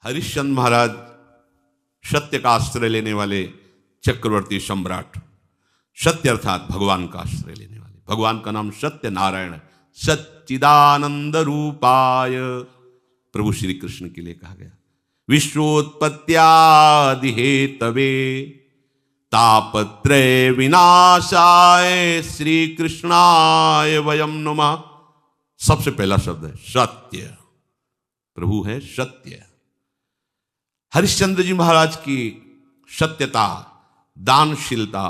हरिश्चंद्र महाराज सत्य का आश्रय लेने वाले चक्रवर्ती सम्राट, सत्य अर्थात भगवान का आश्रय लेने वाले, भगवान का नाम सत्य नारायण सच्चिदानंद रूपाय प्रभु श्री कृष्ण के लिए कहा गया। विश्वोत्पत्त्यादि हेतवे तापत्रय विनाशाय श्री कृष्णाय वयम नमः। सबसे पहला शब्द है सत्य, प्रभु है सत्य। हरिश्चंद्र जी महाराज की सत्यता, दानशीलता,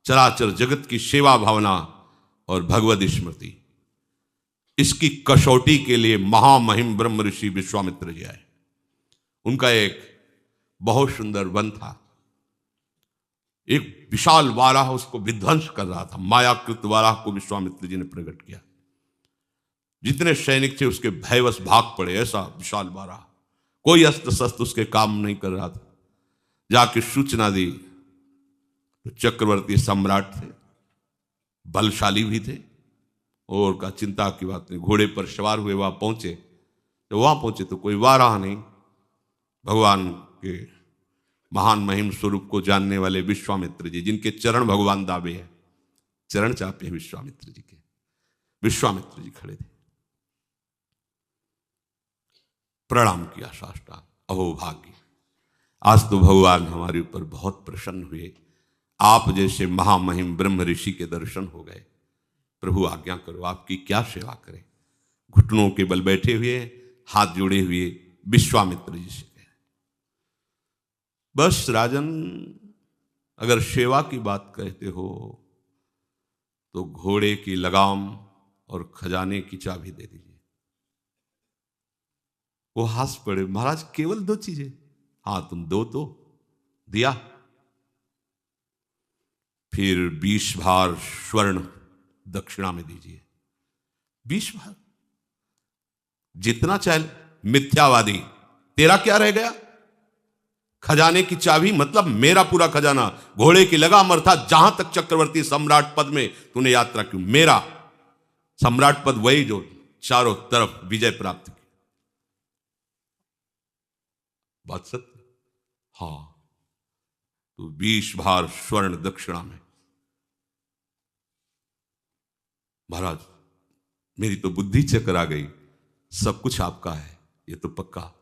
चराचर जगत की सेवा भावना और भगवद स्मृति, इसकी कसौटी के लिए महामहिम ब्रह्म ऋषि विश्वामित्र जी आए। उनका एक बहुत सुंदर वन था, एक विशाल वाराह उसको विध्वंस कर रहा था। मायाकृत वाराह को विश्वामित्र जी ने प्रकट किया। जितने सैनिक थे उसके भयवश भाग पड़े। ऐसा विशाल वाराह, कोई अस्त्र शस्त्र उसके काम नहीं कर रहा था। जाके सूचना दी तो चक्रवर्ती सम्राट थे, बलशाली भी थे, और का चिंता की बात नहीं। घोड़े पर सवार हुए वहां पहुंचे। तो वहां पहुंचे तो कोई वाराह नहीं। भगवान के महान महिम स्वरूप को जानने वाले विश्वामित्र जी, जिनके चरण भगवान दावे हैं, चरण चापे विश्वामित्र जी के, विश्वामित्र जी खड़े थे, प्रणाम किया साष्टांग। अहो भाग्य, आज तो भगवान हमारे ऊपर बहुत प्रसन्न हुए। आप जैसे महामहिम ब्रह्म ऋषि के दर्शन हो गए। प्रभु आज्ञा करो, आपकी क्या सेवा करें। घुटनों के बल बैठे हुए, हाथ जोड़े हुए विश्वामित्र जी से कहे, बस राजन, अगर सेवा की बात कहते हो तो घोड़े की लगाम और खजाने की चाबी दे दीजिए। वो हंस पड़े, महाराज केवल 2 चीजें? हाँ, तुम दो तो दिया। फिर 20 भार स्वर्ण दक्षिणा में दीजिए। 20 भार, जितना चाहे। मिथ्यावादी, तेरा क्या रह गया? खजाने की चाबी मतलब मेरा पूरा खजाना। घोड़े की लगाम अर्थात जहां तक चक्रवर्ती सम्राट पद में तूने यात्रा की, मेरा सम्राट पद वही जो चारों तरफ विजय प्राप्त की। बात सत्य? हाँ, तो 20 भार स्वर्ण दक्षिणा में। महाराज, मेरी तो बुद्धि चकर आ गई, सब कुछ आपका है, ये तो पक्का।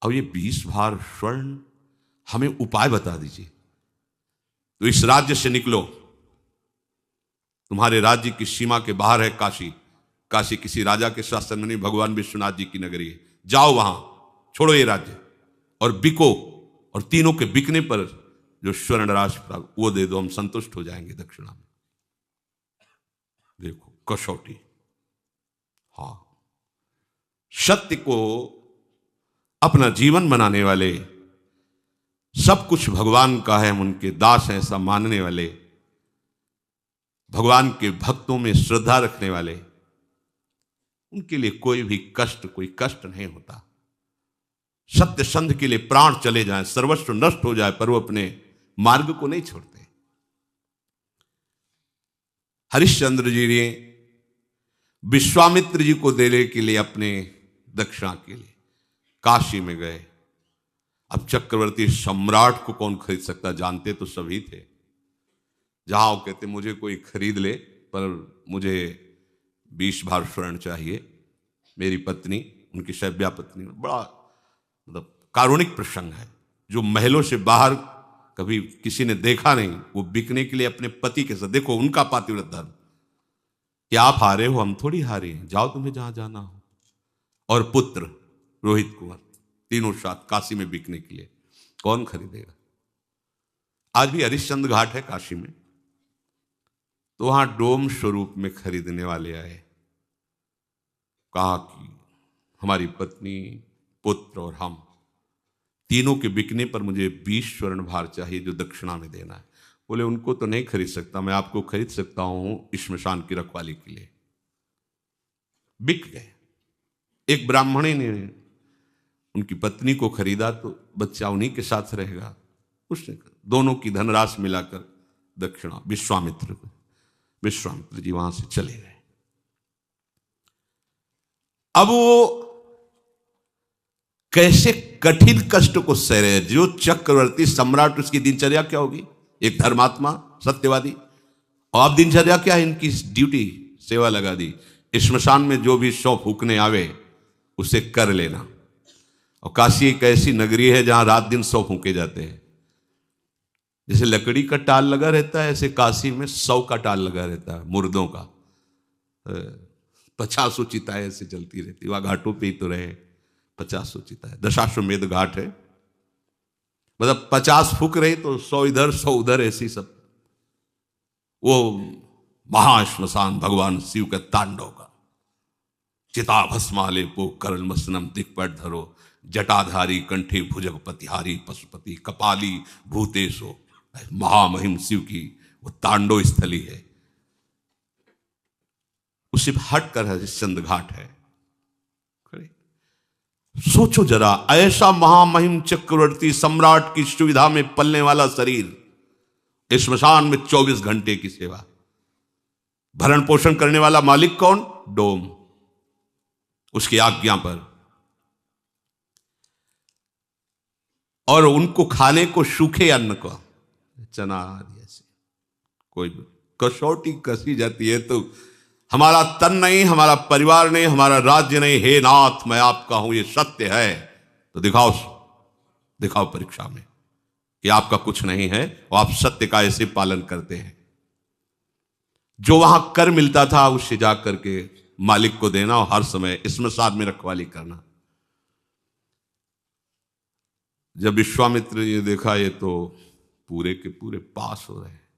अब ये 20 भार स्वर्ण, हमें उपाय बता दीजिए। तो इस राज्य से निकलो, तुम्हारे राज्य की सीमा के बाहर है काशी। काशी किसी राजा के शासन में नहीं, भगवान विश्वनाथ जी की नगरी है। जाओ वहां, छोड़ो ये राज्य और बिको, और तीनों के बिकने पर जो स्वर्ण राशि प्राप्त वो दे दो, हम संतुष्ट हो जाएंगे दक्षिणा में। देखो कसौटी। हाँ, सत्य को अपना जीवन बनाने वाले, सब कुछ भगवान का है, हम उनके दास हैं ऐसा मानने वाले, भगवान के भक्तों में श्रद्धा रखने वाले, उनके लिए कोई भी कष्ट, कोई कष्ट नहीं होता। सत्य संध के लिए प्राण चले जाएं, सर्वस्व नष्ट हो जाए, पर वो अपने मार्ग को नहीं छोड़ते। हरिश्चंद्र जी ने विश्वामित्र जी को देने के लिए, अपने दक्षिणा के लिए काशी में गए। अब चक्रवर्ती सम्राट को कौन खरीद सकता, जानते तो सभी थे। जहां वो कहते मुझे कोई खरीद ले, पर मुझे 20 भार स्वर्ण चाहिए। मेरी पत्नी, उनकी शैव्या पत्नी, बड़ा मतलब कारुणिक प्रसंग है, जो महलों से बाहर कभी किसी ने देखा नहीं। वो बिकने के लिए अपने पति के साथ, देखो उनका पातिव्रत धर्म, कि आप हारे हो, हम थोड़ी हारे हैं, जाओ तुम्हें जहां जाना हो। और पुत्र रोहित कुंवर, तीनों साथ काशी में बिकने के लिए, कौन खरीदेगा? आज भी हरिश्चंद्र घाट है काशी में, तो वहां डोम स्वरूप में खरीदने वाले आए। कहा कि हमारी पत्नी, पुत्र और हम तीनों के बिकने पर मुझे 20 स्वर्ण भार चाहिए, जो दक्षिणा में देना है। बोले उनको तो नहीं खरीद सकता, मैं आपको खरीद सकता हूं श्मशान की रखवाली के लिए। बिक गए। एक ब्राह्मणी ने उनकी पत्नी को खरीदा, तो बच्चा उन्हीं के साथ रहेगा। उसने दोनों की धनराशि मिलाकर दक्षिणा विश्वामित्र को, विश्वामित्र जी वहां से चले गए। अब वो कैसे कठिन कष्ट को सह रहे, जो चक्रवर्ती सम्राट, उसकी दिनचर्या क्या होगी? एक धर्मात्मा सत्यवादी, और अब दिनचर्या क्या है इनकी? ड्यूटी, सेवा लगा दी। श्मशान में जो भी शव फूकने आवे उसे कर लेना। और काशी एक ऐसी नगरी है जहां रात दिन शव फूके जाते हैं। जैसे लकड़ी का टाल लगा रहता है, ऐसे काशी में 100 का टाल लगा रहता है, मुर्दों का। 50 चिताएं ऐसे चलती रहती, वहां घाटों पे ही तो रहे 50 चिताएं। दशाश्वमेध घाट है, मतलब 50 फूक रही तो 100 इधर 100 उधर, ऐसी सब। वो महाश्मशान भगवान शिव के तांडव का। चिता भस्माले पो करल मसनम दिक्पट धरो, जटाधारी कंठे भुजगपतिहारी पशुपति कपाली भूतेशो। महामहिम शिव की वो तांडव स्थली है। उसे हट कर हरिश्चंद्र घाट है। सोचो जरा, ऐसा महामहिम चक्रवर्ती सम्राट की सुविधा में पलने वाला शरीर, श्मशान में 24 घंटे की सेवा, भरण पोषण करने वाला मालिक कौन? डोम, उसकी आज्ञा पर। और उनको खाने को सूखे अन्न को, चना आदि ऐसे कोई कसौटी कसी जाती है तो हमारा तन नहीं, हमारा परिवार नहीं, हमारा राज्य नहीं। हे नाथ, मैं आपका हूं, ये सत्य है, तो दिखाओ, दिखाओ परीक्षा में कि आपका कुछ नहीं है और आप सत्य का ऐसे पालन करते हैं। जो वहां कर मिलता था उससे जाकर के मालिक को देना और हर समय श्मशान में रखवाली करना। जब विश्वामित्र ने देखा ये तो पूरे के पूरे पास हो रहे हैं,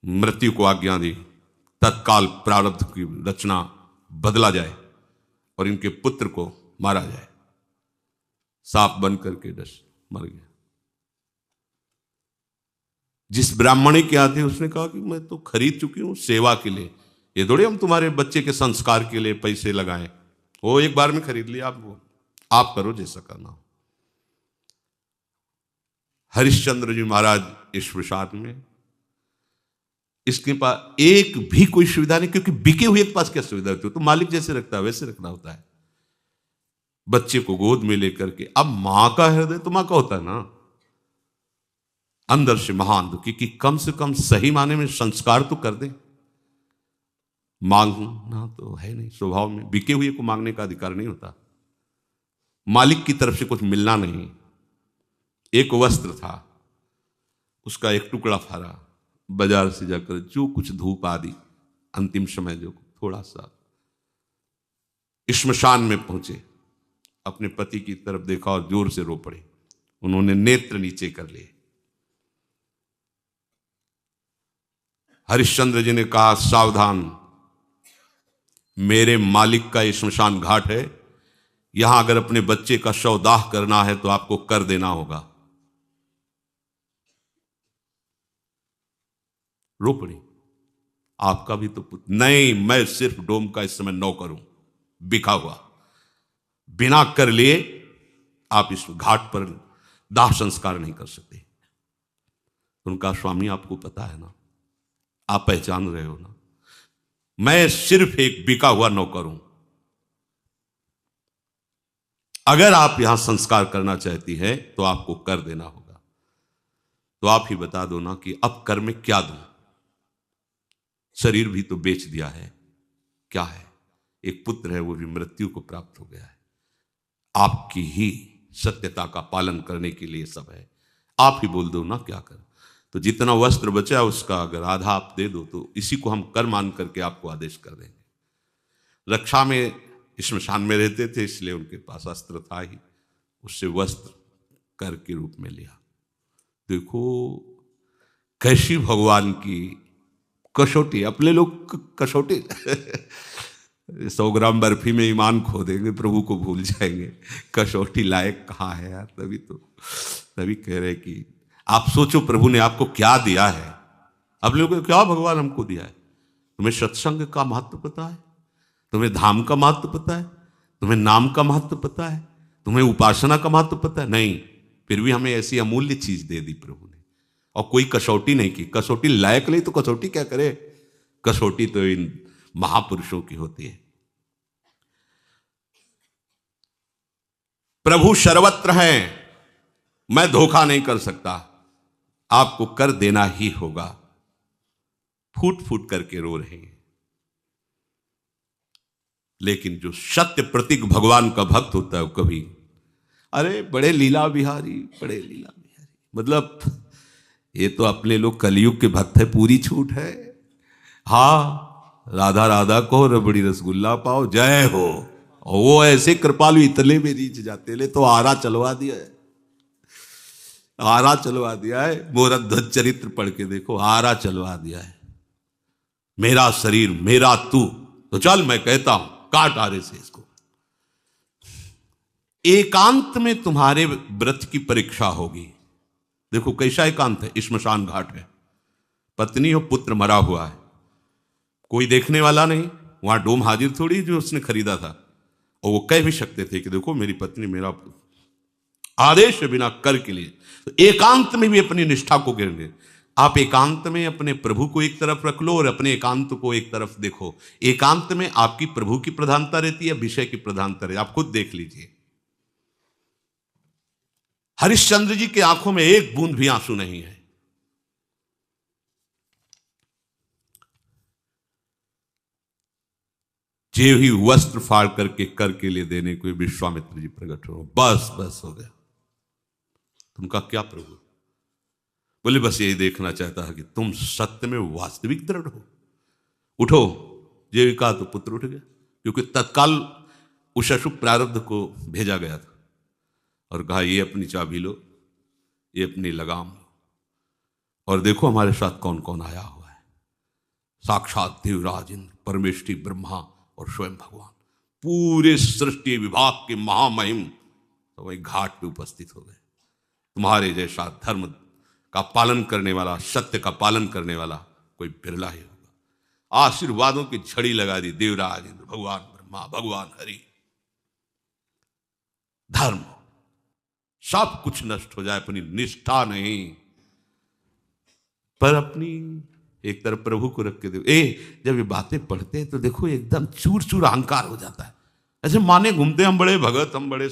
मृत्यु को आज्ञा दी, तत्काल प्रारब्ध की रचना बदला जाए और इनके पुत्र को मारा जाए। सांप बन करके डस मर गया। जिस ब्राह्मणी के यहाँ थे उसने कहा कि मैं तो खरीद चुकी हूं सेवा के लिए, ये थोड़े हम तुम्हारे बच्चे के संस्कार के लिए पैसे लगाएं। वो एक बार में खरीद लिया, आप करो जैसा करना हो। हरिश्चंद्र जी महाराज इस विषाद में, इसके पास एक भी कोई सुविधा नहीं, क्योंकि बिके हुए के पास क्या सुविधा होती है? तो मालिक जैसे रखता है वैसे रखना होता है। बच्चे को गोद में लेकर के, अब मां का हृदय तो मां का होता है ना, अंदर से महान दुखी कि कम से कम सही माने में संस्कार तो कर दे। मांगना तो है नहीं स्वभाव में, बिके हुए को मांगने का अधिकार नहीं होता। मालिक की तरफ से कुछ मिलना नहीं। एक वस्त्र था, उसका एक टुकड़ा फाड़ा, बाजार से जाकर जो कुछ धूप आदि अंतिम समय जो थोड़ा सा, श्मशान में पहुंचे, अपने पति की तरफ देखा और जोर से रो पड़े। उन्होंने नेत्र नीचे कर लिए। हरिश्चंद्र जी ने कहा, सावधान, मेरे मालिक का श्मशान घाट है, यहां अगर अपने बच्चे का शव दाह करना है तो आपको कर देना होगा। रो पड़ी, आपका भी तो पुत्र नहीं, मैं सिर्फ डोम का इस समय नौकर हूं, बिका हुआ, बिना कर लिए आप इस घाट पर दाह संस्कार नहीं कर सकते। उनका स्वामी आपको पता है ना, आप पहचान रहे हो ना, मैं सिर्फ एक बिका हुआ नौकर हूं। अगर आप यहां संस्कार करना चाहती है तो आपको कर देना होगा। तो आप ही बता दो ना कि अब कर में क्या दूं? शरीर भी तो बेच दिया है, क्या है? एक पुत्र है, वो भी मृत्यु को प्राप्त हो गया है। आपकी ही सत्यता का पालन करने के लिए सब है, आप ही बोल दो ना क्या कर। तो जितना वस्त्र बचा उसका अगर आधा आप दे दो तो इसी को हम कर मान करके आपको आदेश कर देंगे। रक्षा में श्मशान में रहते थे इसलिए उनके पास अस्त्र था ही, उससे वस्त्र कर के रूप में लिया। देखो कैसी भगवान की कसौटी, अपने लोग कसौटी 100 ग्राम बर्फी में ईमान खो देंगे, प्रभु को भूल जाएंगे। कसौटी लायक कहाँ है यार? तभी कह रहे कि आप सोचो प्रभु ने आपको क्या दिया है। अपने लोगों को क्या भगवान हमको दिया है? तुम्हें सत्संग का महत्व पता है? तुम्हें धाम का महत्व पता है? तुम्हें नाम का महत्व पता है? तुम्हें उपासना का महत्व पता है? नहीं, फिर भी हमें ऐसी अमूल्य चीज दे दी प्रभु ने, और कोई कसौटी नहीं की। कसौटी लायक नहीं तो कसौटी क्या करे? कसौटी तो इन महापुरुषों की होती है। प्रभु सर्वत्र हैं, मैं धोखा नहीं कर सकता, आपको कर देना ही होगा। फूट फूट करके रो रहे हैं। लेकिन जो सत्य प्रतीक भगवान का भक्त होता है वो कभी, अरे बड़े लीला बिहारी, बड़े लीला बिहारी, मतलब ये तो अपने लोग कलयुग के भक्त है, पूरी छूट है। हाँ, राधा राधा को रबड़ी रसगुल्ला पाओ, जय हो। और वो ऐसे कृपालु इतने में रीच जाते, ले तो आरा चलवा दिया है, आरा चलवा दिया है। मोरा ध्वज चरित्र पढ़ के देखो, आरा चलवा दिया है। मेरा शरीर मेरा तू, तो चल मैं कहता हूं काट आरे से इसको। एकांत में तुम्हारे व्रत की परीक्षा होगी। देखो कैसा एकांत है, श्मशान घाट है, पत्नी और पुत्र मरा हुआ है, कोई देखने वाला नहीं, वहां डोम हाजिर थोड़ी जो उसने खरीदा था। और वो कह भी सकते थे कि देखो मेरी पत्नी मेरा आदेश बिना कर के लिए। तो एकांत में भी अपनी निष्ठा को गिरने, आप एकांत में अपने प्रभु को एक तरफ रख लो और अपने एकांत को एक तरफ देखो। एकांत में आपकी प्रभु की प्रधानता रहती है, विषय की प्रधानता रहती है, आप खुद देख लीजिए। हरिश्चंद्र जी की आंखों में एक बूंद भी आंसू नहीं है। जे ही वस्त्र फाड़ करके कर के लिए देने को विश्वामित्र जी प्रकट हो, बस बस हो गया। तुमका क्या प्रभु? बोले बस यही देखना चाहता है कि तुम सत्य में वास्तविक दृढ़ हो। उठो, जे कहा तो पुत्र उठ गया, क्योंकि तत्काल उस अशुभ प्रारब्ध को भेजा गया था और कहा ये अपनी चाबी लो, ये अपनी लगाम लो, और देखो हमारे साथ कौन कौन आया हुआ है। साक्षात देवराज इंद्र, परमेष्ठी ब्रह्मा और स्वयं भगवान, पूरे सृष्टि विभाग के महामहिम तो वही घाट पे उपस्थित हो गए। तुम्हारे जैसा धर्म का पालन करने वाला, सत्य का पालन करने वाला कोई बिरला ही होगा। आशीर्वादों की झड़ी लगा दी देवराज इंद्र, भगवान ब्रह्मा, भगवान हरि। धर्म सब कुछ नष्ट हो जाए, अपनी निष्ठा नहीं, पर अपनी एक तरफ प्रभु को रख के देखो। जब ये बातें पढ़ते हैं तो देखो एकदम चूर चूर अहंकार हो जाता है, ऐसे माने घूमते हम बड़े भगत, हम बड़े।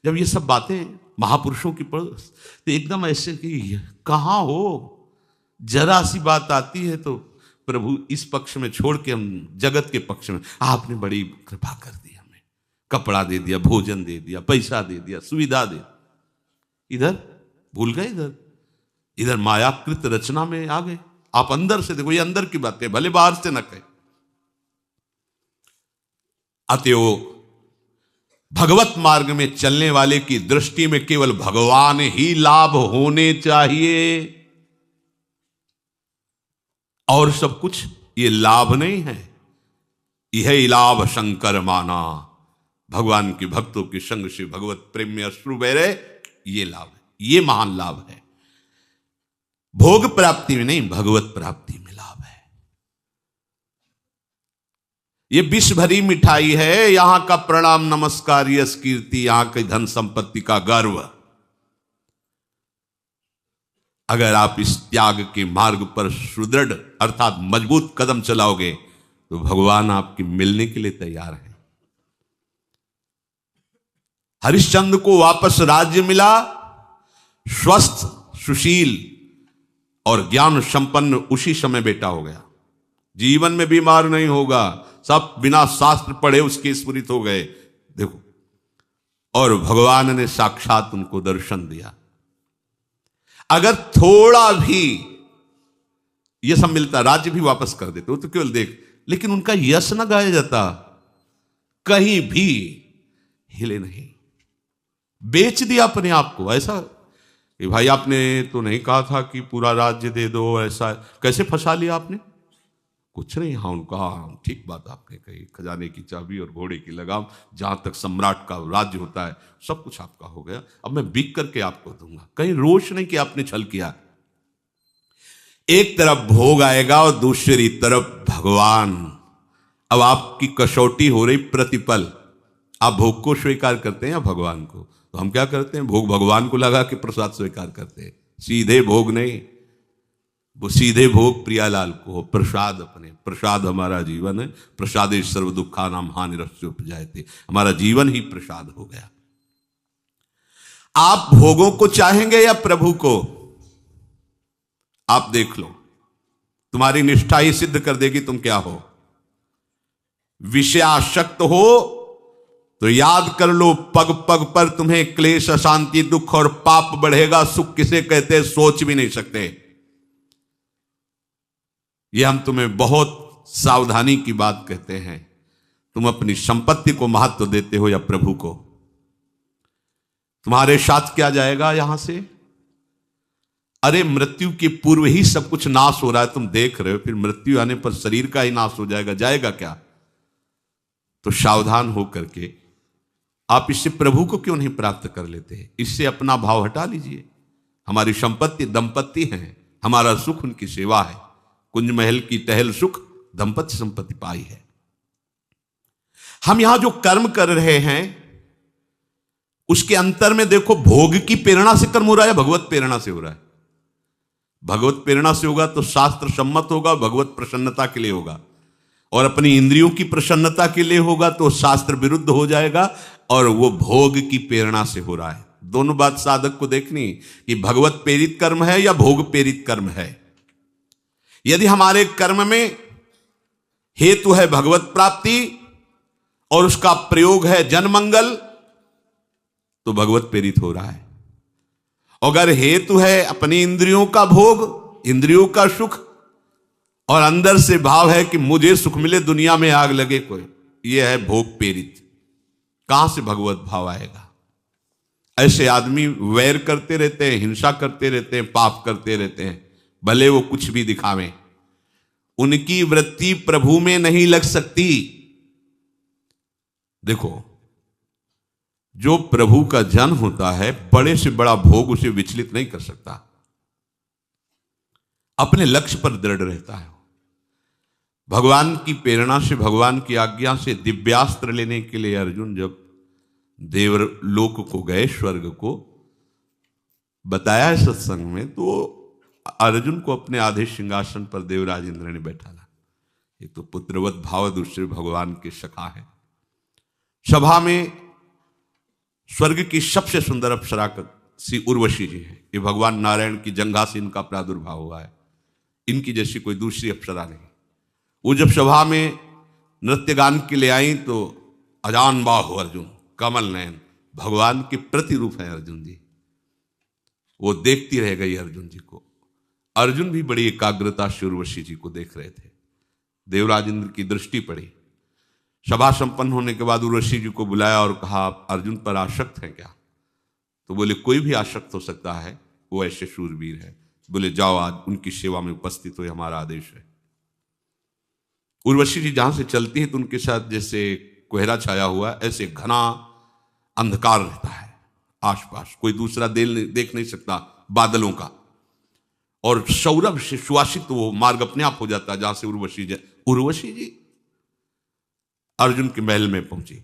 जब ये सब बातें महापुरुषों की पढ़ो तो एकदम ऐसे कि कहाँ हो, जरा सी बात आती है तो प्रभु इस पक्ष में छोड़ के हम जगत के पक्ष में, आपने बड़ी कृपा कर दी, हमें कपड़ा दे दिया, भोजन दे दिया, पैसा दे दिया, सुविधा दे। इधर भूल गए, इधर मायाकृत रचना में आ गए। आप अंदर से देखो, ये अंदर की बातें, भले बाहर से न कहे। अतएव भगवत मार्ग में चलने वाले की दृष्टि में केवल भगवान ही लाभ होने चाहिए, और सब कुछ ये लाभ नहीं है। यह लाभ शंकर माना, भगवान के भक्तों के संग से भगवत प्रेम में अश्रु बह रहे, ये लाभ है, ये महान लाभ है। भोग प्राप्ति में नहीं, भगवत प्राप्ति में लाभ है। ये विष भरी मिठाई है, यहां का प्रणाम नमस्कार, यश कीर्ति, यहां की धन संपत्ति का गर्व। अगर आप इस त्याग के मार्ग पर सुदृढ़ अर्थात मजबूत कदम चलाओगे तो भगवान आपकी मिलने के लिए तैयार है। हरिश्चंद्र को वापस राज्य मिला, स्वस्थ, सुशील और ज्ञान संपन्न उसी समय बेटा हो गया। जीवन में बीमार नहीं होगा, सब बिना शास्त्र पढ़े उसके स्फुरित हो गए। देखो, और भगवान ने साक्षात उनको दर्शन दिया। अगर थोड़ा भी यह सब मिलता, राज्य भी वापस कर देते, वो तो केवल देख, लेकिन उनका यश न गाया जाता, कहीं भी हिले नहीं, बेच दिया अपने आप को। ऐसा कि भाई आपने तो नहीं कहा था कि पूरा राज्य दे दो, ऐसा कैसे फंसा लिया आपने? कुछ नहीं। हाँ, उनका ठीक बात आपने कही, खजाने की चाबी और घोड़े की लगाम, जहां तक सम्राट का राज्य होता है सब कुछ आपका हो गया, अब मैं बिक करके आपको दूंगा। कहीं रोष नहीं कि आपने छल किया। एक तरफ भोग आएगा और दूसरी तरफ भगवान। अब आपकी कसौटी हो रही प्रतिपल, आप भोग को स्वीकार करते हैं या भगवान को? तो हम क्या करते हैं, भोग भगवान को लगा के प्रसाद स्वीकार करते हैं, सीधे भोग नहीं। वो सीधे भोग प्रियालाल को, प्रसाद अपने, प्रसाद हमारा जीवन है। प्रसादे सर्व दुखा नाम हानिरस्य उपजायते, हमारा जीवन ही प्रसाद हो गया। आप भोगों को चाहेंगे या प्रभु को? आप देख लो, तुम्हारी निष्ठा ही सिद्ध कर देगी तुम क्या हो। विषयासक्त हो तो याद कर लो, पग पग पर तुम्हें क्लेश, अशांति, दुख और पाप बढ़ेगा। सुख किसे कहते हैं सोच भी नहीं सकते। यह हम तुम्हें बहुत सावधानी की बात कहते हैं। तुम अपनी संपत्ति को महत्व देते हो या प्रभु को? तुम्हारे साथ क्या जाएगा यहां से? अरे मृत्यु के पूर्व ही सब कुछ नाश हो रहा है, तुम देख रहे हो, फिर मृत्यु आने पर शरीर का ही नाश हो जाएगा, जाएगा क्या? तो सावधान हो करके आप इससे प्रभु को क्यों नहीं प्राप्त कर लेते हैं? इससे अपना भाव हटा लीजिए। हमारी संपत्ति दंपत्ति है, हमारा सुख उनकी सेवा है। कुंज महल की टहल सुख, दंपत्ति संपत्ति पाई है। हम यहां जो कर्म कर रहे हैं उसके अंतर में देखो, भोग की प्रेरणा से कर्म हो रहा है, भगवत प्रेरणा से हो रहा है। भगवत प्रेरणा से होगा तो शास्त्र सम्मत होगा, भगवत प्रसन्नता के लिए होगा। और अपनी इंद्रियों की प्रसन्नता के लिए होगा तो शास्त्र विरुद्ध हो जाएगा, और वो भोग की प्रेरणा से हो रहा है। दोनों बात साधक को देखनी कि भगवत प्रेरित कर्म है या भोग प्रेरित कर्म है। यदि हमारे कर्म में हेतु है भगवत प्राप्ति और उसका प्रयोग है जनमंगल, तो भगवत प्रेरित हो रहा है। अगर हेतु है अपनी इंद्रियों का भोग, इंद्रियों का सुख, और अंदर से भाव है कि मुझे सुख मिले, दुनिया में आग लगे कोई, यह है भोग प्रेरित। कहां से भगवत भाव आएगा? ऐसे आदमी वैर करते रहते हैं, हिंसा करते रहते हैं, पाप करते रहते हैं, भले वो कुछ भी दिखावें। उनकी वृत्ति प्रभु में नहीं लग सकती। देखो, जो प्रभु का जन होता है, बड़े से बड़ा भोग उसे विचलित नहीं कर सकता। अपने लक्ष्य पर दृढ़ रहता है। भगवान की प्रेरणा से, भगवान की आज्ञा से दिव्यास्त्र लेने के लिए अर्जुन जब देवलोक को गए, स्वर्ग को बताया है सत्संग में, तो अर्जुन को अपने आधे सिंहासन पर देवराज इंद्र ने बैठाला। एक तो पुत्रवत भाव, दूसरे भगवान के सखा है। सभा में स्वर्ग की सबसे सुंदर अप्सरा सी उर्वशी जी है। ये भगवान नारायण की जंघा से इनका प्रादुर्भाव हुआ है। इनकी जैसी कोई दूसरी अप्सरा नहीं। वो जब सभा में नृत्य गान के लिए आई तो अजान बाहु अर्जुन, कमल नयन, भगवान के प्रतिरूप है अर्जुन जी। वो देखती रह गई अर्जुन जी को। अर्जुन भी बड़ी एकाग्रता से उर्वशी जी को देख रहे थे। देवराज इंद्र की दृष्टि पड़ी। सभा संपन्न होने के बाद उर्वशी जी को बुलाया और कहा, आप अर्जुन पर आसक्त हैं क्या? तो बोले, कोई भी आसक्त हो सकता है, वो ऐसे शूरवीर है। बोले, जाओ आज उनकी सेवा में उपस्थित हो, हमारा आदेश है। उर्वशी जी जहां से चलती है तो उनके साथ जैसे कोहरा छाया हुआ, ऐसे घना अंधकार रहता है आसपास, कोई दूसरा देख नहीं सकता बादलों का। और सौरभ से सुवासित वो मार्ग अपने आप हो जाता है जहां से उर्वशी जी अर्जुन के महल में पहुंची।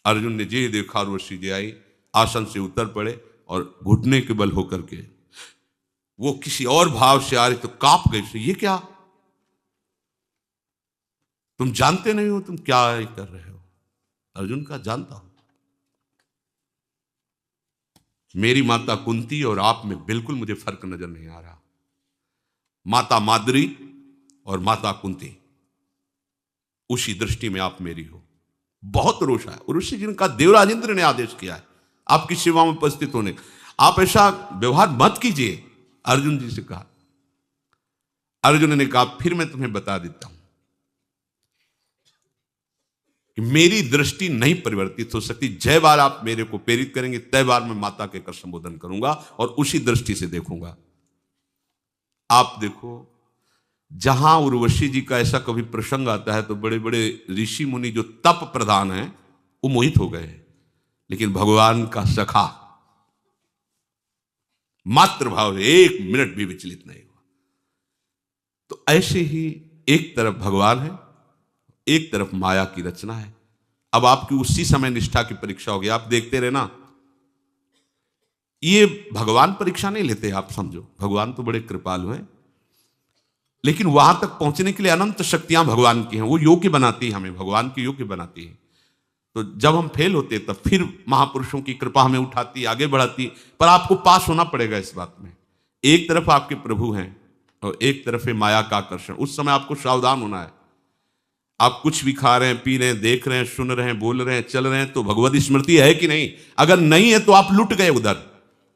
अर्जुन ने जी देखा उर्वशी जी आई, आसन से उतर पड़े और घुटने के बल होकर के वो किसी और भाव से आ रही तो कांप गई से, ये क्या, तुम जानते नहीं हो तुम क्या कर रहे हो? अर्जुन का जानता हूं, मेरी माता कुंती और आप में बिल्कुल मुझे फर्क नजर नहीं आ रहा। माता माद्री और माता कुंती, उसी दृष्टि में आप मेरी हो। बहुत रोष है। और उसी जिनका देवराज इंद्र ने आदेश किया है आपकी सेवा में उपस्थित होने का, आप ऐसा व्यवहार मत कीजिए, अर्जुन जी से कहा। अर्जुन ने कहा, फिर मैं तुम्हें बता देता हूं कि मेरी दृष्टि नहीं परिवर्तित हो सकती। जय बार आप मेरे को प्रेरित करेंगे, तय बार मैं माता के कर संबोधन करूंगा और उसी दृष्टि से देखूंगा। आप देखो, जहां उर्वशी जी का ऐसा कभी प्रसंग आता है तो बड़े बड़े ऋषि मुनि जो तप प्रधान हैं वो मोहित हो गए, लेकिन भगवान का सखा मातृभाव एक मिनट भी विचलित नहीं हुआ। तो ऐसे ही एक तरफ भगवान है, एक तरफ माया की रचना है। अब आपकी उसी समय निष्ठा की परीक्षा होगी। आप देखते रहना, ये भगवान परीक्षा नहीं लेते, आप समझो भगवान तो बड़े कृपालु हैं, लेकिन वहां तक पहुंचने के लिए अनंत शक्तियां भगवान की हैं। वो योग्य बनाती है, हमें भगवान की योग्य बनाती है। तो जब हम फेल होते तब फिर महापुरुषों की कृपा हमें उठाती, आगे बढ़ाती, पर आपको पास होना पड़ेगा इस बात में। एक तरफ आपके प्रभु हैं और एक तरफ है माया का आकर्षण। उस समय आपको सावधान होना है। आप कुछ भी खा रहे हैं, पी रहे हैं, देख रहे हैं, सुन रहे हैं, बोल रहे हैं, चल रहे हैं, तो भगवत स्मृति है कि नहीं? अगर नहीं है तो आप लुट गए उधर,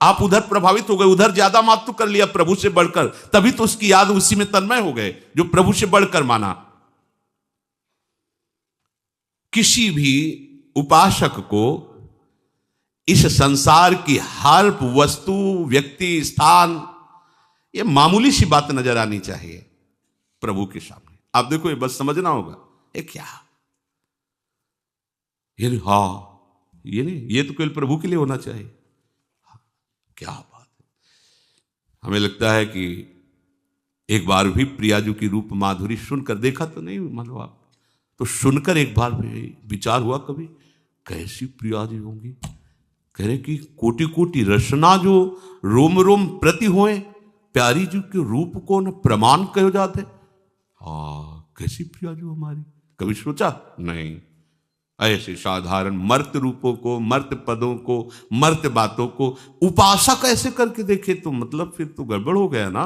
आप उधर प्रभावित हो गए, उधर ज्यादा महत्व कर लिया प्रभु से बढ़कर, तभी तो उसकी याद उसी में तन्मय हो गए जो प्रभु से बढ़कर माना। किसी भी उपासक को इस संसार की हर वस्तु, व्यक्ति, स्थान, ये मामूली सी बात नजर आनी चाहिए प्रभु के सामने। आप देखो, ये बस समझना होगा, ये क्या, ये नहीं, हाँ ये नहीं, ये तो केवल प्रभु के लिए होना चाहिए। क्या बात है। हमें लगता है कि एक बार भी प्रियाजू की रूप माधुरी सुनकर, देखा तो नहीं मानो आप, तो सुनकर एक बार भी विचार हुआ कभी, कैसी प्रियाजू होंगी? कह रहे कि कोटि कोटि रचना जो रोम रोम प्रति होए, प्यारी जी के रूप को न प्रमाण कहो जाते। हाँ, कैसी प्रियाजू हमारी, कभी सोचा नहीं? ऐसे साधारण मर्त रूपों को, मर्त पदों को, मर्त बातों को उपासक ऐसे करके देखे तो मतलब फिर तो गड़बड़ हो गया ना।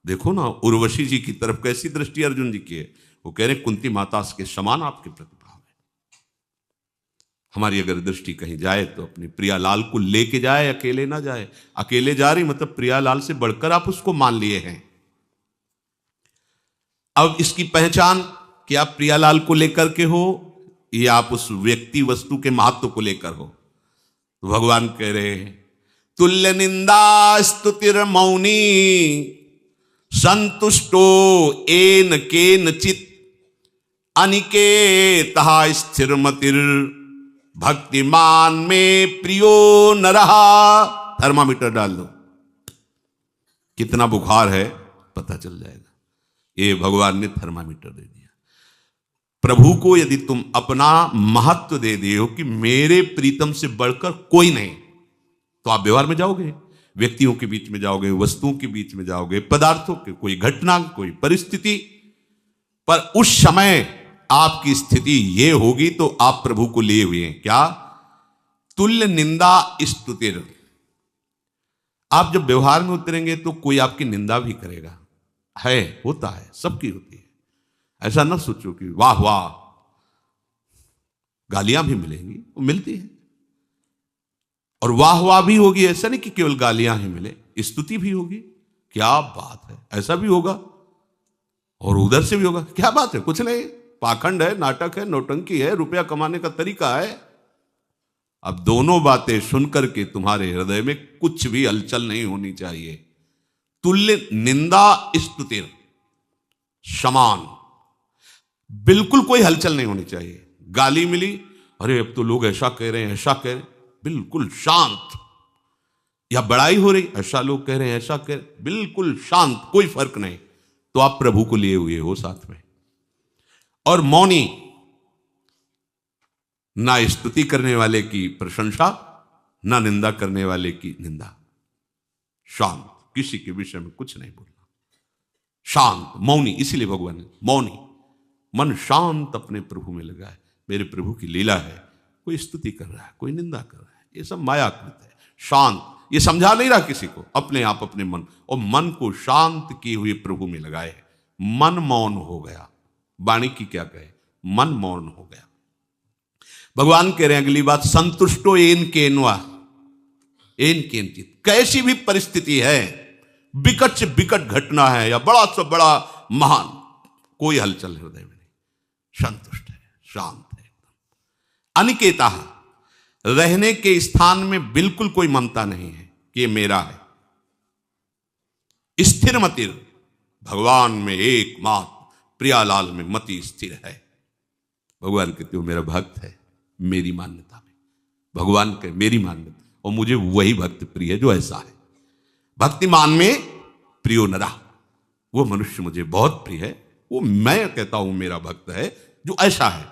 देखो ना उर्वशी जी की तरफ कैसी दृष्टि अर्जुन जी की है। वो कह रहे कुंती माता के समान आपके प्रति भाव है। हमारी अगर दृष्टि कहीं जाए तो अपने प्रियालाल को लेके जाए, अकेले ना जाए। अकेले जा रही मतलब प्रियालाल से बढ़कर आप उसको मान लिए हैं। अब इसकी पहचान कि आप प्रियालाल को लेकर के हो या आप उस व्यक्ति वस्तु के महत्व को लेकर हो। तो भगवान कह रहे हैं तुल्य निंदा स्तुतिर मौनी संतुष्टो एन केन चित अनिकेतः स्थिरमतिर भक्तिमान में प्रियो न रहा। थर्मामीटर डाल दो, कितना बुखार है पता चल जाएगा। ये भगवान ने थर्मामीटर दे दिया। प्रभु को यदि तुम अपना महत्व दे दिए हो कि मेरे प्रीतम से बढ़कर कोई नहीं, तो आप व्यवहार में जाओगे, व्यक्तियों के बीच में जाओगे, वस्तुओं के बीच में जाओगे, पदार्थों के, कोई घटना, कोई परिस्थिति, पर उस समय आपकी स्थिति ये होगी तो आप प्रभु को लिए हुए हैं। क्या? तुल्य निंदा स्तुतिर। आप जब व्यवहार में उतरेंगे तो कोई आपकी निंदा भी करेगा, है, होता है, सबकी होती है। ऐसा ना सोचो कि वाह वाह, गालियां भी मिलेंगी, वो मिलती है, और वाह वाह भी होगी। ऐसा नहीं कि केवल गालियां ही मिले, स्तुति भी होगी। क्या बात है, ऐसा भी होगा और उधर से भी होगा। क्या बात है, कुछ नहीं, पाखंड है, नाटक है, नौटंकी है, रुपया कमाने का तरीका है। अब दोनों बातें सुनकर के तुम्हारे हृदय में कुछ भी हलचल नहीं होनी चाहिए। तुल्य निंदा स्तुतिर समान, बिल्कुल कोई हलचल नहीं होनी चाहिए। गाली मिली, अरे अब तो लोग ऐसा कह रहे हैं, ऐसा कह रहे हैं, बिल्कुल शांत। या बड़ाई हो रही, ऐसा लोग कह रहे हैं, ऐसा कह रहे, बिल्कुल शांत, कोई फर्क नहीं। तो आप प्रभु को लिए हुए हो साथ में। और मौनी, ना स्तुति करने वाले की प्रशंसा, ना निंदा करने वाले की निंदा। शांत, किसी के विषय में कुछ नहीं बोलना, शांत, मौनी। इसीलिए भगवान ने मौनी, मन शांत अपने प्रभु में लगा है। मेरे प्रभु की लीला है, कोई स्तुति कर रहा है, कोई निंदा कर रहा है, ये सब मायाकृत है। शांत, ये समझा नहीं रहा किसी को, अपने आप अपने मन, और मन को शांत किए हुए प्रभु में लगाए है। मन मौन हो गया। वाणी की क्या कहे, मन मौन हो गया। भगवान कह रहे हैं अगली बात, संतुष्टो एन केनवा एन केनचित। कैसी भी परिस्थिति है, विकट से विकट घटना है या बड़ा से बड़ा महान, कोई हलचल हृदय में नहीं, संतुष्ट है, शांत है एकदम। अनिकेता, रहने के स्थान में बिल्कुल कोई ममता नहीं है कि ये मेरा है। स्थिर मतिर, भगवान में एकमात्र प्रियालाल में मति स्थिर है। भगवान कहते हो मेरा भक्त है, मेरी मान्यता में। भगवान कहे मेरी मान्यता, और मुझे वही भक्त प्रिय है जो ऐसा है। भक्तिमान में प्रियो नरा, वो मनुष्य मुझे बहुत प्रिय है। वो मैं कहता हूं मेरा भक्त है जो ऐसा है,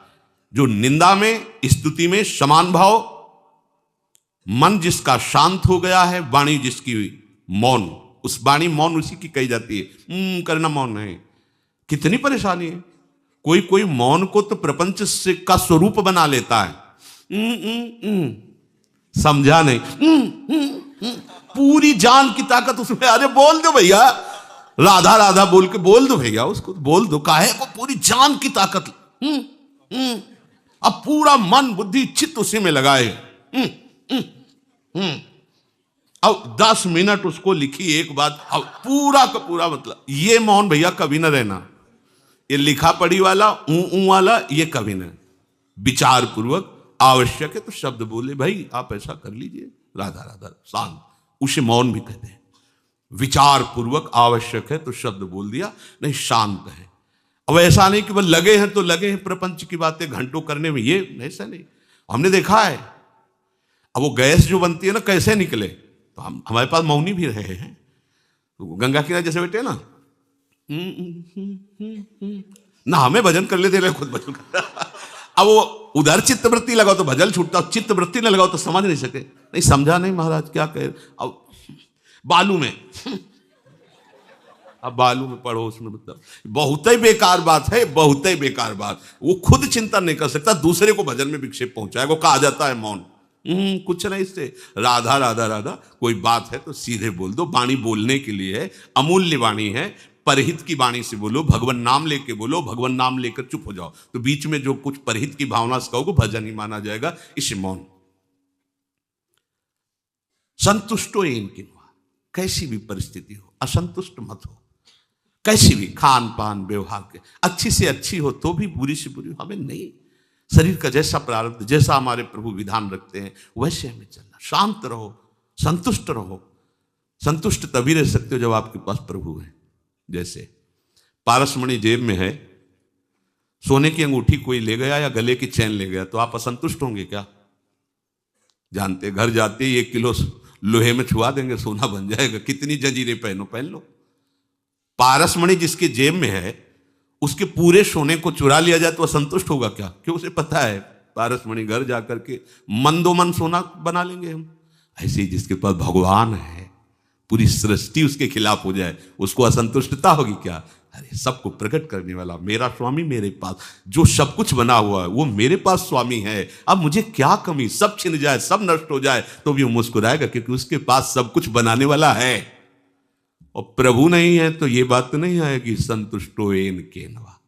जो निंदा में, स्तुति में समान भाव, मन जिसका शांत हो गया है, वाणी जिसकी मौन। उस वाणी मौन उसी की कही जाती है, करना मौन है। कितनी परेशानी है। कोई कोई मौन को तो प्रपंच से का स्वरूप बना लेता है समझा नहीं। पूरी जान की ताकत उसमें। अरे बोल दो भैया, राधा राधा बोल के बोल दो भैया, उसको बोल दो, काहे को पूरी जान की ताकत। अब पूरा मन बुद्धि चित्त उसी में लगाए। अब 10 मिनट उसको लिखी एक बात, अब पूरा का पूरा मतलब। ये मौन भैया कभी ना रहना, ये लिखा पढ़ी वाला वाला ये कभी ना। विचार पूर्वक आवश्यक है तो शब्द बोले, भाई आप ऐसा कर लीजिए, राधा राधा शांत, उसे मौन भी कहते हैं। विचार पूर्वक आवश्यक है तो शब्द बोल दिया, नहीं शांत है। अब ऐसा नहीं कि वह लगे हैं तो लगे हैं प्रपंच की बातें घंटों करने में, ये ऐसा नहीं। हमने देखा है, अब वो गैस जो बनती है ना, कैसे निकले, तो हम हमारे पास मौनी भी रहे हैं। तो गंगा किनारे जैसे बैठे ना, ना हमें भजन कर लेते रहे, खुद भजन कर। अब वो उधर चित्तवृत्ति लगाओ तो भजन छूटता, चित्तवृत्ति न लगाओ तो समझ नहीं सके। नहीं समझा नहीं महाराज क्या कहे। अब बालू में, अब बालू में पढ़ो, उसमें मतलब बहुत ही बेकार बात है, बहुत ही बेकार बात। वो खुद चिंतन नहीं कर सकता, दूसरे को भजन में विक्षेप पहुंचाएगा। कहा जाता है मौन, कुछ नहीं इससे। राधा राधा राधा, कोई बात है तो सीधे बोल दो। वाणी बोलने के लिए है, अमूल्य वाणी है, परहित की वाणी से बोलो, भगवान नाम लेके बोलो, भगवान नाम लेकर चुप हो जाओ। तो बीच में जो कुछ परहित की भावना से कहोगे भजन ही माना जाएगा। इसे मौन। संतुष्टो इनकी, कैसी भी परिस्थिति हो असंतुष्ट मत हो। कैसी भी खान पान व्यवहार के अच्छी से अच्छी हो तो भी, बुरी से बुरी हमें नहीं। शरीर का जैसा प्रारब्ध, जैसा हमारे प्रभु विधान रखते हैं वैसे हमें चलना। शांत रहो, संतुष्ट रहो। संतुष्ट तभी रह सकते हो जब आपके पास प्रभु है। जैसे पारसमणि जेब में है, सोने की अंगूठी कोई ले गया या गले की चैन ले गया तो आप असंतुष्ट होंगे क्या? जानते, घर जाते ही 1 किलो लोहे में छुआ देंगे, सोना बन जाएगा। कितनी जंजीरें पहनो, पहन लो। पारसमणि जिसके जेब में है, उसके पूरे सोने को चुरा लिया जाए तो असंतुष्ट होगा क्या? क्यों? उसे पता है पारसमणि घर जाकर के मंदोमन सोना बना लेंगे हम। ऐसे ही जिसके पास भगवान है, पूरी सृष्टि उसके खिलाफ हो जाए, उसको असंतुष्टता होगी क्या? अरे सबको प्रकट करने वाला मेरा स्वामी मेरे पास, जो सब कुछ बना हुआ है वो मेरे पास स्वामी है। अब मुझे क्या कमी? सब छिन जाए, सब नष्ट हो जाए तो भी वो मुस्कुराएगा, क्योंकि उसके पास सब कुछ बनाने वाला है। और प्रभु नहीं है तो ये बात तो नहीं आएगी संतुष्टो एन केनवा।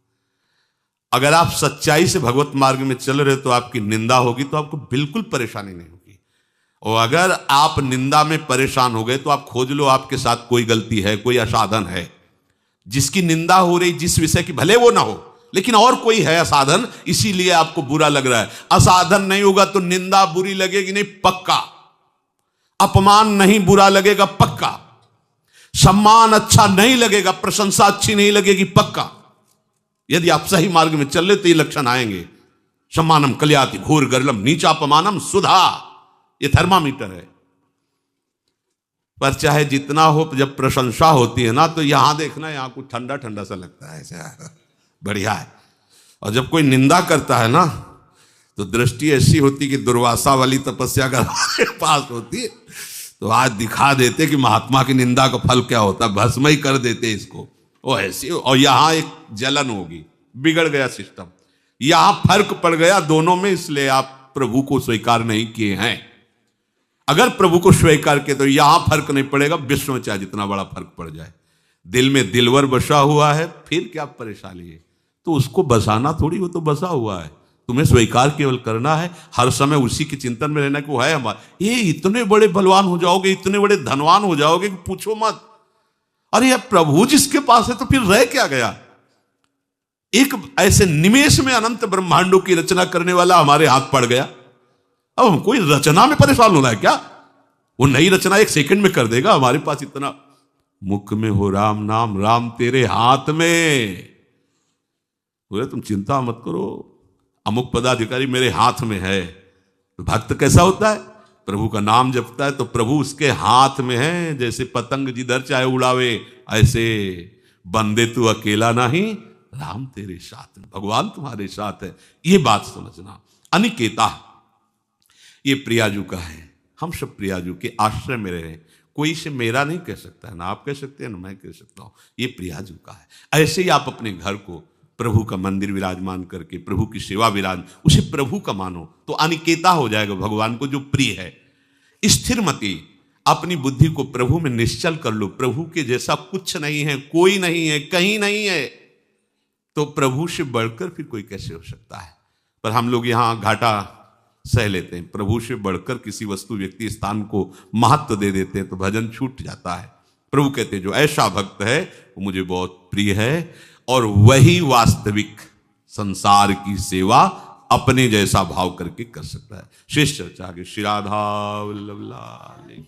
अगर आप सच्चाई से भगवत मार्ग में चल रहे तो आपकी निंदा होगी तो आपको बिल्कुल परेशानी नहीं होगी। और अगर आप निंदा में परेशान हो गए तो आप खोज लो आपके साथ कोई गलती है, कोई असाधन है। जिसकी निंदा हो रही, जिस विषय की, भले वो ना हो लेकिन और कोई है असाधन, इसीलिए आपको बुरा लग रहा है। असाधन नहीं होगा तो निंदा बुरी लगेगी नहीं, पक्का। अपमान नहीं बुरा लगेगा, पक्का। सम्मान अच्छा नहीं लगेगा, प्रशंसा अच्छी नहीं लगेगी, पक्का। यदि आप सही मार्ग में चल रहे तो ये लक्षण आएंगे। सम्मानम कल्याति घोर गर्लम नीचापमानम सुधा, ये थर्मामीटर है। पर चाहे जितना हो, जब प्रशंसा होती है ना तो यहां देखना, यहां कुछ ठंडा ठंडा सा लगता है, ऐसा बढ़िया है। और जब कोई निंदा करता है ना तो दृष्टि ऐसी होती कि दुर्वासा वाली तपस्या अगर हमारे पास होती तो आज दिखा देते कि महात्मा की निंदा का फल क्या होता, भस्म ही कर देते इसको। वो ऐसी, और यहां एक जलन होगी, बिगड़ गया सिस्टम। यहां फर्क पड़ गया दोनों में, इसलिए आप प्रभु को स्वीकार नहीं किए हैं। अगर प्रभु को स्वीकार किए तो यहां फर्क नहीं पड़ेगा, विश्व में चाहे जितना बड़ा फर्क पड़ जाए। दिल में दिलवर बसा हुआ है, फिर क्या परेशानी है? तो उसको बसाना थोड़ी, वो तो बसा हुआ है। तुम्हें स्वीकार केवल करना है, हर समय उसी के चिंतन में रहना कि वो है हमारा। ये इतने बड़े बलवान हो जाओगे, इतने बड़े धनवान हो जाओगे कि पूछो मत। अरे यार प्रभु जिसके पास है तो फिर रह क्या गया? एक ऐसे निमेश में अनंत ब्रह्मांडों की रचना करने वाला हमारे हाथ पड़ गया। अब हम कोई रचना में परेशान होना है क्या? वो नई रचना 1 सेकंड में कर देगा। हमारे पास इतना, मुख में हो राम नाम, राम तेरे हाथ में। बोले तुम चिंता मत करो, अमुक पदाधिकारी मेरे हाथ में है। तो भक्त कैसा होता है? प्रभु का नाम जपता है तो प्रभु उसके हाथ में है। जैसे पतंग जिधर चाहे उड़ावे, ऐसे बंदे तू अकेला नहीं, राम तेरे साथ में, भगवान तुम्हारे साथ है। ये बात समझना। अनिकेता, ये प्रियाजू का है। हम सब प्रियाजू के आश्रय में रहे। कोई से मेरा नहीं कह सकता है, ना आप कह सकते हैं ना मैं कह सकता हूं। ये प्रियाजू का है। ऐसे ही आप अपने घर को प्रभु का मंदिर विराजमान करके प्रभु की सेवा विराज, उसे प्रभु का मानो तो अनिकेता हो जाएगा भगवान को जो प्रिय है। स्थिर मति, अपनी बुद्धि को प्रभु में निश्चल कर लो। प्रभु के जैसा कुछ नहीं है, कोई नहीं है, कहीं नहीं है, तो प्रभु से बढ़कर फिर कोई कैसे हो सकता है। पर हम लोग यहाँ घाटा सह लेते हैं, प्रभु से बढ़कर किसी वस्तु व्यक्ति स्थान को महत्व दे देते हैं तो भजन छूट जाता है। प्रभु कहते हैं जो ऐसा भक्त है वो मुझे बहुत प्रिय है, और वही वास्तविक संसार की सेवा अपने जैसा भाव करके कर सकता है। शेष चर्चा आगे। श्री राधा वल्लभ लाल।